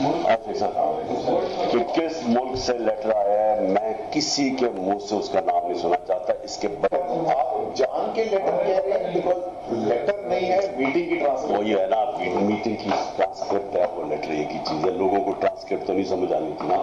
कि किस मुल्क से लेटर आया है, मैं किसी के मुंह से उसका नाम नहीं सुनना चाहता। इसके आप जान के लेटर कह रहे हैं, बिकॉज लेटर नहीं है, मीटिंग की ट्रांसक्रिप्ट। वही है ना, मीटिंग की ट्रांसक्रिप्ट है, वो लेटर एक ही चीज है। लोगों को ट्रांसक्रिप्ट तो नहीं समझ आनी थी ना।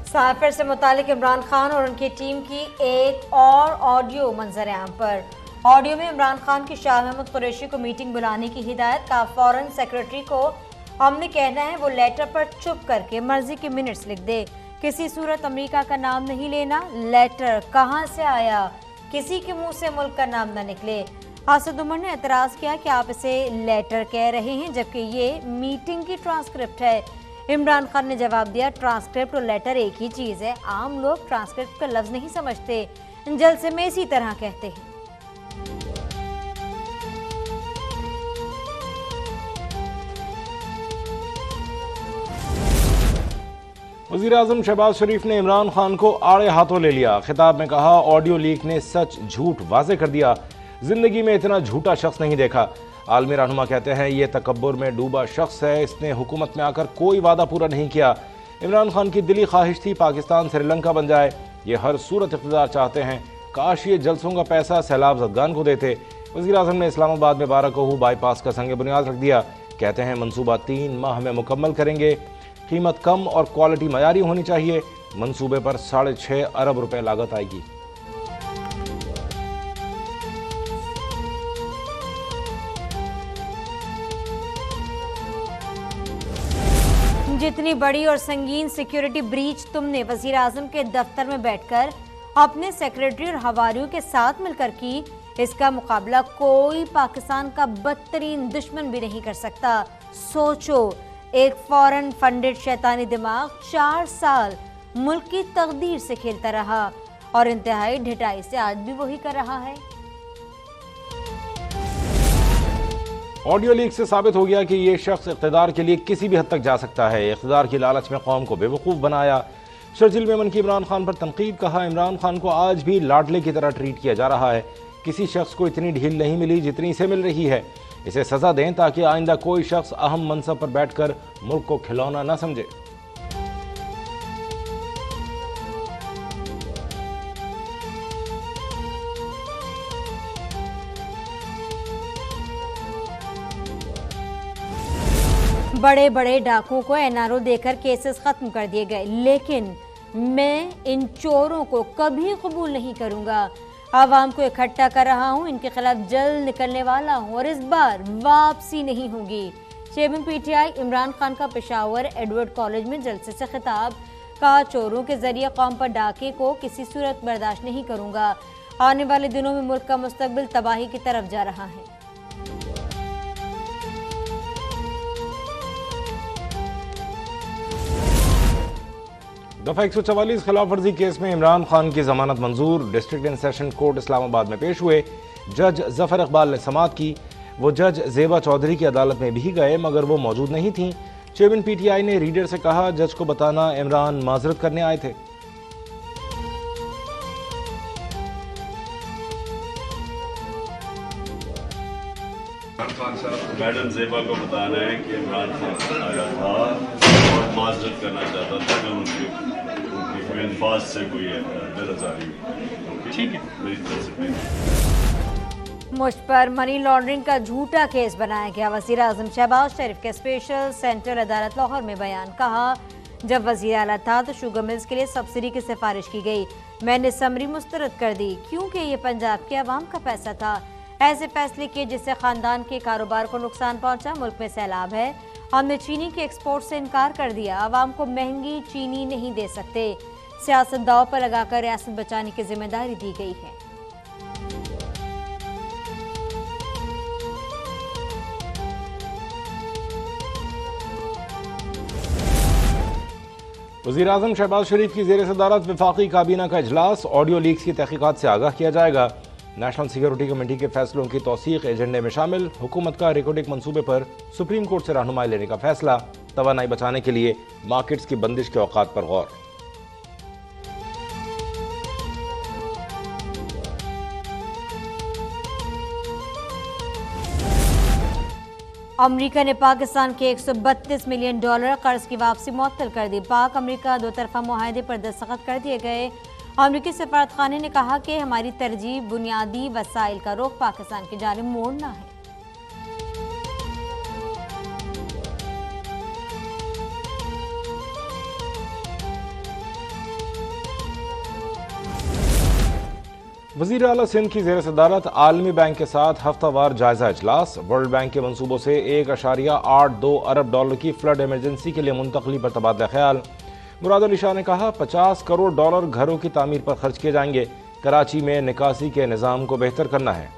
साफिर से मुतालिक इमरान खान और उनकी टीम की एक और ऑडियो मंजर आम पर। ऑडियो में इमरान खान की शाह महमूद कुरैशी को मीटिंग बुलाने की हिदायत का। फॉरेन सेक्रेटरी को हमने कहना है वो लेटर पर चुप करके मर्जी के मिनट्स लिख दे, किसी सूरत अमेरिका का नाम नहीं लेना। लेटर कहाँ से आया, किसी के मुंह से मुल्क का नाम न निकले। असद उमर ने एतराज़ किया कि आप इसे लेटर कह रहे हैं जबकि ये मीटिंग की ट्रांसक्रिप्ट है। इमरान खान ने जवाब दिया, ट्रांसक्रिप्ट और लेटर एक ही चीज़ है। आम लोग ट्रांसक्रिप्ट का लफ्ज़ नहीं समझते, जलसे में इसी तरह कहते हैं। वज़ीर-ए-आज़म शहबाज शरीफ ने इमरान खान को आड़े हाथों ले लिया। खिताब में कहा, ऑडियो लीक ने सच झूठ वाज़े कर दिया। जिंदगी में इतना झूठा शख्स नहीं देखा। आलमी रहनुमा कहते हैं ये तकब्बुर में डूबा शख्स है, इसने हुकूमत में आकर कोई वादा पूरा नहीं किया। इमरान खान की दिली ख्वाहिश थी पाकिस्तान श्रीलंका बन जाए। ये हर सूरत इक़्तिदार चाहते हैं। काश ये जलसों का पैसा सैलाब ज़दगान को देते। वज़ीर-ए-आज़म ने इस्लामाबाद में 12 कोहू बाईपास का संग बुनियाद रख दिया। कहते हैं मंसूबा 3 माह में मुकम्मल करेंगे। कीमत कम और क्वालिटी मयारी होनी चाहिए। मंसूबे पर 6.5 अरब रुपए लागत आएगी। जितनी बड़ी और संगीन सिक्योरिटी ब्रीच तुमने वजीर आजम के दफ्तर में बैठकर अपने सेक्रेटरी और हवारियों के साथ मिलकर की, इसका मुकाबला कोई पाकिस्तान का बदतरीन दुश्मन भी नहीं कर सकता। सोचो, एक फॉरेन फंडेड शैतानी दिमाग 4 साल मुल्क की तकदीर से खेलता रहा और इंतहाई ढिठाई से आज भी वही कर रहा है। ऑडियो लीक से साबित हो गया कि ये शख्स इक़्तिदार के लिए किसी भी हद तक जा सकता है। इक़्तिदार की लालच में कौम को बेवकूफ़ बनाया। शर्जिल मेमन की इमरान खान पर तनकीद। कहा, इमरान खान को आज भी लाडले की तरह ट्रीट किया जा रहा है। किसी शख्स को इतनी ढील नहीं मिली जितनी इसे मिल रही है। इसे सजा दें ताकि आइंदा कोई शख्स अहम मनसब पर बैठकर मुल्क को खिलौना न समझे। बड़े बड़े डाकुओं को एनआरओ देकर केसेस खत्म कर दिए गए, लेकिन मैं इन चोरों को कभी कबूल नहीं करूंगा। आवाम को इकट्ठा कर रहा हूं, इनके खिलाफ जल्द निकलने वाला हूं और इस बार वापसी नहीं होगी। चेयरमैन पीटीआई इमरान खान का पेशावर एडवर्ड कॉलेज में जलसे से खिताब। कहा, चोरों के जरिए कौम पर डाके को किसी सूरत बर्दाश्त नहीं करूंगा। आने वाले दिनों में मुल्क का मुस्तकबिल तबाही की तरफ जा रहा है। दफा 144 खिलाफ वर्जी केस में इमरान खान की जमानत मंजूर। District and session court Islamabad में पेश हुए। जज जफर इकबाल ने समाअत की। वो जज जेबा चौधरी की अदालत में भी गए मगर वो मौजूद नहीं थी। चेयरमैन पीटीआई ने रीडर से कहा, जज को बताना इमरान माजरत करने आए थे। मैडम जेबा को बताना है कि इमरान खान आया था और माजरत करना चाहता था कि उनकी अल्फाज से कोई बेरज़ारी। ठीक है, मेरी तरफ से मुझ पर मनी लॉन्ड्रिंग का झूठा केस बनाया गया। वज़ीर-ए-आज़म शहबाज शरीफ के स्पेशल सेंट्रल अदालत लाहौर में बयान। कहा, जब वज़ीर आला था तो शुगर मिल्स के लिए सब्सिडी की सिफारिश की गई, मैंने समरी मुस्तरद कर दी क्योंकि ये पंजाब के अवाम का पैसा था। ऐसे फैसले किए जिससे खानदान के कारोबार को नुकसान पहुंचा। मुल्क में सैलाब है, हमने चीनी के एक्सपोर्ट से इनकार कर दिया। आवाम को महंगी चीनी नहीं दे सकते। सियासत दाव पर लगाकर रियासत बचाने की जिम्मेदारी दी गई है। वज़ीर-ए-आज़म शहबाज शरीफ की ज़ेर सदारत वफाकी काबीना का इजलास। ऑडियो लीक्स की तहकीकात से आगाह किया जाएगा। नेशनल सिक्योरिटी कमेटी के फैसलों की तौसीक एजेंडे में शामिल। हुकूमत का रिकॉर्डिंग मंसूबे पर सुप्रीम कोर्ट से रहनुमाई लेने का फैसला। तवानाई बचाने के लिए मार्केट्स की बंदिश के औकात पर गौर। अमेरिका ने पाकिस्तान के $132 मिलियन कर्ज की वापसी मुअत्तल कर दी। पाक अमेरिका दो तरफा मुआहदे पर दस्तखत कर दिए गए। अमेरिकी सफारतखाने ने कहा कि हमारी तरजीह बुनियादी वसाइल का रुख पाकिस्तान की जानिब मोड़ना है। वज़ीर आला सिंध की ज़ेर सदारत आलमी बैंक के साथ हफ्तावार जायजा इजलास। वर्ल्ड बैंक के मनसूबों से $1.82 अरब की फ्लड इमरजेंसी के लिए मुंतकली पर तबादला ख्याल। मुराद अली शाह ने कहा $50 करोड़ घरों की तामीर पर खर्च किए जाएंगे। कराची में निकासी के निज़ाम को बेहतर करना है।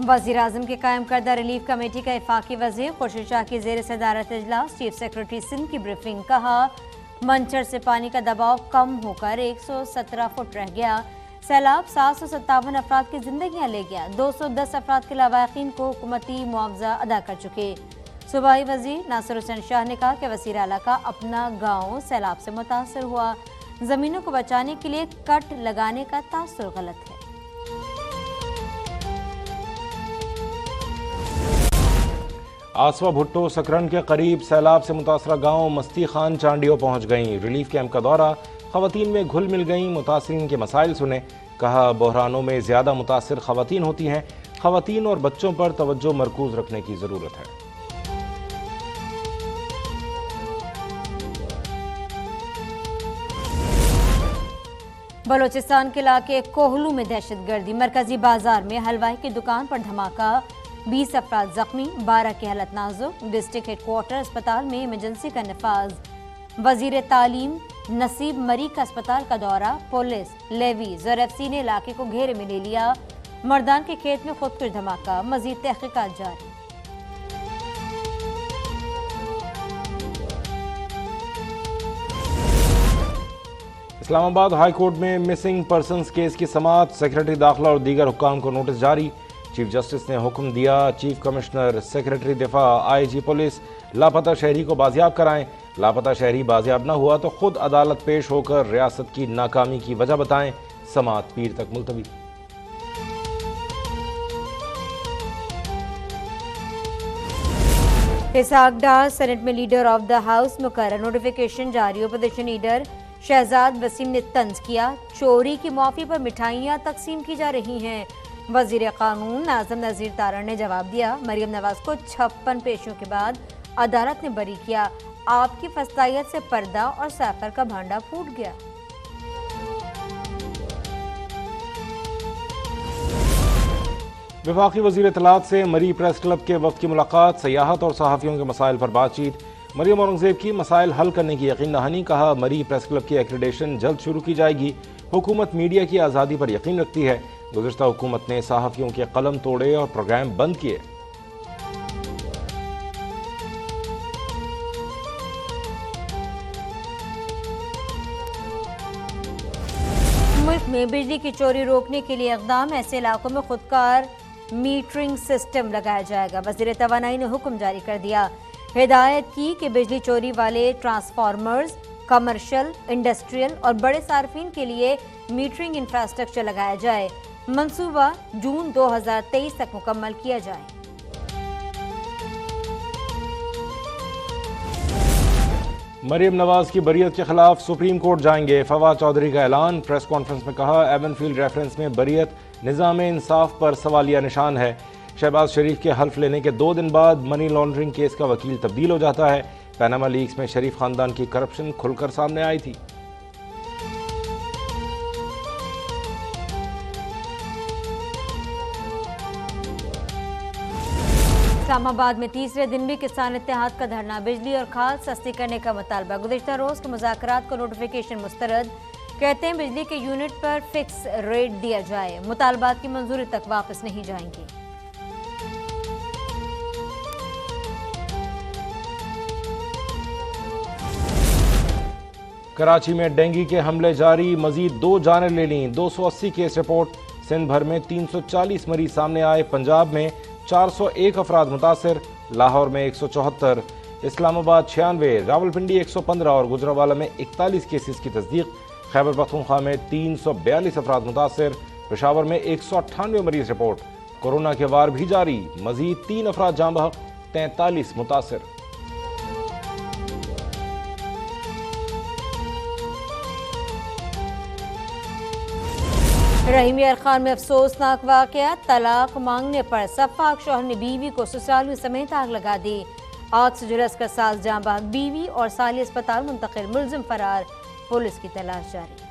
वज़ीर आज़म के कायम करदा रिलीफ कमेटी का इफाकी वज़ीर खुर्शीद शाह की ज़ेर सदारत इजलास। चीफ सेक्रेटरी सिंध की ब्रीफिंग। कहा मंचर से पानी का दबाव कम होकर 117 फुट रह गया। सैलाब 757 अफराद की जिंदगियां ले गया। 210 अफराद के लवाहिकीन को हुकूमती मुआवजा अदा कर चुके। सूबाई वज़ीर नासिर हुसैन शाह ने कहा कि वज़ीर आला का अपना गाँव सैलाब से मुतासर हुआ। ज़मीनों को बचाने के लिए कट लगाने का तासुर गलत है। आसवा भुट्टो सकरन के करीब सैलाब से मुतासरा गांव मस्ती खान चांडियो पहुंच गईं। रिलीफ कैंप का दौरा, खवातीन में घुल मिल गईं। मुतासरीन के मसाइल सुने। कहा बहरानों में ज़्यादा मुतासर खवातीन होती हैं। खवातीन और बच्चों पर तवज्जो मरकूज रखने की ज़रूरत है। बलोचिस्तान के इलाके कोहलू में दहशतगर्दी। मरकजी बाजार में हलवाई की दुकान पर धमाका। 20 अफराद जख्मी, 12 की हालत नाजुक। डिस्ट्रिक्ट हेडक्वार्टर अस्पताल में इमरजेंसी का नफाज। वजीर तालीम नसीब मरी का अस्पताल का दौरा। पुलिस, लेवीज और FC ने इलाके को घेरे में ले लिया। मर्दान के खेत में खुदकुश धमाका। मजीद तहकीकात जारी। इस्लामाबाद हाई कोर्ट में मिसिंग पर्सनस केस की समाअत। सेक्रेटरी दाखिला और दीगर हुक्काम को नोटिस जारी। चीफ जस्टिस ने हुक्म दिया चीफ कमिश्नर, सेक्रेटरी दिफा, IG पुलिस लापता शहरी को बाजियाब कराएं। लापता शहरी बाजियाब न हुआ तो खुद अदालत पेश होकर रियासत की नाकामी की वजह बताएं। समाअत पीर तक मुलतवी। इसहाक डार सेनेट में लीडर ऑफ द हाउस मुकर्रर। नोटिफिकेशन जारी। अपोजिशन लीडर शहजाद वसीम ने तंज किया चोरी की माफी पर मिठाइयां तकसीम की जा रही हैं। वजीर कानून नाज़िम नज़ीर तारण ने जवाब दिया मरियम नवाज को 56 पेशियों के बाद अदालत ने बरी किया। आपकी फस्तायत से पर्दा और सैफर का भांडा फूट गया। वफाकी वज़ीर इत्तलात से मरी प्रेस क्लब के वक्त की मुलाकात। सयाहत और सहाफ़ियों के मसाइल पर बातचीत। मरियम औरंगज़ेब की मसाइल हल करने की यकीन दहानी। कहा मरी प्रेस क्लब की एक्रेडिटेशन जल्द शुरू की जाएगी। हुकूमत मीडिया की आज़ादी पर यकीन रखती है। गुज़श्ता हुकूमत ने सहाफ़ियों के कलम तोड़े और प्रोग्राम बंद किए। मुल्क में बिजली की चोरी रोकने के लिए इक़दाम। ऐसे इलाकों में खुदकार मीटरिंग सिस्टम लगाया जाएगा। वज़ीर तवानाई ने हुक्म जारी कर दिया। हिदायत की कि बिजली चोरी वाले ट्रांसफार्मर्स, कमर्शियल, इंडस्ट्रियल और बड़े सार्फिन के लिए मीटरिंग इंफ्रास्ट्रक्चर लगाया जाए। मंसूबा जून 2023 तक मुकम्मल किया जाए। मरियम नवाज की बरियत के खिलाफ सुप्रीम कोर्ट जाएंगे। फवाद चौधरी का ऐलान। प्रेस कॉन्फ्रेंस में कहा एवनफील्ड रेफरेंस में बरियत निज़ाम इंसाफ पर सवालिया निशान है। शहबाज शरीफ के हल्फ लेने के 2 दिन बाद मनी लॉन्ड्रिंग केस का वकील तब्दील हो जाता है। पैनामा लीक्स में शरीफ खानदान की करप्शन खुलकर सामने आई थी। इस्लामाबाद में तीसरे दिन भी किसान इत्तेहाद का धरना। बिजली और खाद सस्ती करने का मुतालबा। गुज़िश्ता रोज के मुज़ाकरात को नोटिफिकेशन मुस्तरद। कहते हैं बिजली के यूनिट पर फिक्स रेट दिया जाए। मुतालबात की मंजूरी तक वापस नहीं जाएंगी। कराची में डेंगू के हमले जारी। मजीद 2 जानें ले लीं। 280 केस रिपोर्ट। सिंध भर में 340 मरीज सामने आए। पंजाब में 401 अफराद मुतासर। लाहौर में 174, इस्लामाबाद 96, रावलपिंडी 115 और गुजरावाला में 41 केसेस की तस्दीक। खैबर पख्तूनख्वा में 342 अफराद मुतासर, पेशावर में 198 मरीज रिपोर्ट। कोरोना के वार भी जारी, मजीद 3 अफराद जाँ बहक, 43 मुतासर। रहीम यार खान में अफसोसनाक वाकया, तलाक मांगने पर सफाक शौहर ने बीवी को ससुराल समेत आग लगा दी। आग से झुलस कर सास जाँ बहक, बीवी और साली अस्पताल मुंतकिल, मुलजिम फरार, पुलिस की तलाश जारी।